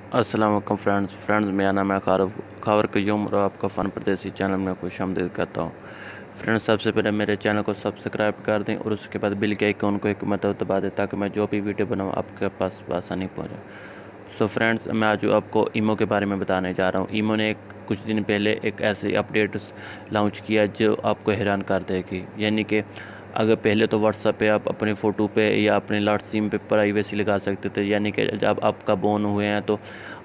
अस्सलाम वालेकुम फ्रेंड्स मेरा नाम है खावर कयूम और आपका फ़न परदेसी चैनल में खुशामदीद कहता हूँ। फ्रेंड्स, सबसे पहले मेरे चैनल को सब्सक्राइब कर दें और उसके बाद बिल के आइकॉन को एक मरतबा दबा दें ताकि मैं जो भी वीडियो बनाऊँ आपके पास आसानी पहुँचे। सो फ्रेंड्स, मैं आज आपको ईमो के बारे में बताने जा रहा हूँ। ईमो ने कुछ दिन पहले एक ऐसी अपडेट लॉन्च किया जो आपको हैरान कर देगी। यानी कि अगर पहले तो व्हाट्सएप पे आप अपनी फ़ोटो पे या अपने लास्ट सिम पे प्राइवेसी लगा सकते थे, यानी कि जब आपका बोन हुए हैं तो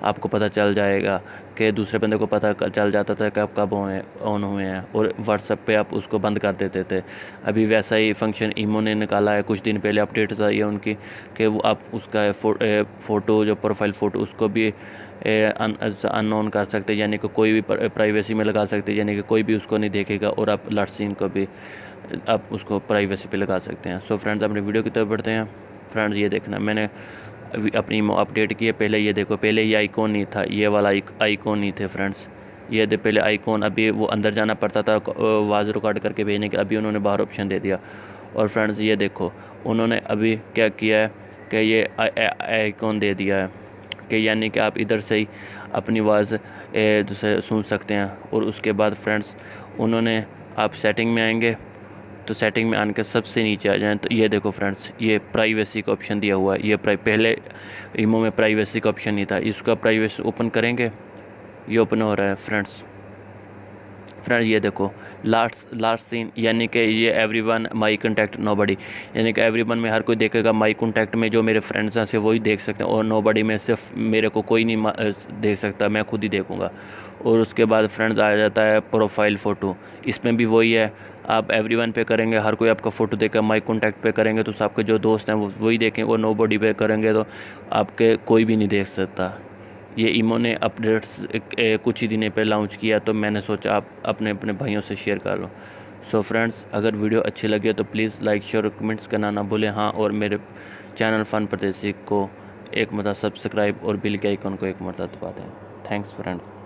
आपको पता चल जाएगा कि दूसरे बंदे को पता चल जाता था कि आप कब ऑन हुए हैं और व्हाट्सएप पे आप उसको बंद कर देते थे। अभी वैसा ही फंक्शन ईमो ने निकाला है। कुछ दिन पहले अपडेट था ये उनकी कि वो आप उसका फ़ोटो जो प्रोफाइल फ़ोटो उसको भी अननोन कर सकते, यानी कि कोई भी प्राइवेसी में लगा सकते, यानी कि कोई भी उसको नहीं देखेगा और आप लास्ट सीन को भी आप उसको प्राइवेसी पे लगा सकते हैं। सो फ्रेंड्स, अपनी वीडियो की तरफ बढ़ते हैं। फ्रेंड्स, ये देखना, मैंने अपनी अपडेट की है। पहले ये देखो, पहले ये आइकॉन नहीं था, ये वाला आइकॉन नहीं थे फ्रेंड्स। ये दे पहले आइकॉन, अभी वो अंदर जाना पड़ता था आवाज़ रिकॉर्ड करके भेजने के, अभी उन्होंने बाहर ऑप्शन दे दिया। और फ्रेंड्स, ये देखो उन्होंने अभी क्या किया है कि ये आइकॉन दे दिया है कि यानी कि आप इधर से ही अपनी आवाज़ दूसरे सुन सकते हैं। और उसके बाद फ्रेंड्स, उन्होंने आप सेटिंग में आएंगे तो सेटिंग में आने के सबसे नीचे आ जाएं तो ये देखो फ्रेंड्स, ये प्राइवेसी का ऑप्शन दिया हुआ है। ये पहले ईमो में प्राइवेसी का ऑप्शन नहीं था। इसका प्राइवेसी ओपन करेंगे, ये ओपन हो रहा है फ्रेंड्स। ये देखो लास्ट सीन, यानी कि ये एवरीवन माई कॉन्टैक्ट नोबडी, यानी कि एवरीवन में हर कोई देखेगा। माई कॉन्टैक्ट में जो मेरे फ्रेंड्स हैं सिर्फ वही देख सकते हैं और नोबडी में सिर्फ मेरे को कोई नहीं देख सकता, मैं खुद ही देखूंगा। और उसके बाद फ्रेंड्स आ जाता है प्रोफाइल फ़ोटो। इसमें भी वही है, आप एवरीवन पे करेंगे हर कोई आपका फ़ोटो देखेगा। माई कॉन्टैक्ट पे करेंगे तो आपके जो दोस्त हैं वो वही देखेंगे और नोबडी पे करेंगे तो आपके कोई भी नहीं देख सकता। ये ईमो ने अपडेट्स कुछ ही दिनों पे लॉन्च किया तो मैंने सोचा आप अपने अपने भाइयों से शेयर कर लो। सो फ्रेंड्स, अगर वीडियो अच्छी लगे तो प्लीज़ लाइक शेयर और कमेंट्स करना ना भूलें। हाँ, और मेरे चैनल फ़न परदेसी को एक मरतबा सब्सक्राइब और बिल के आइकन को एक मरतबा दबा दें। Thanks friends.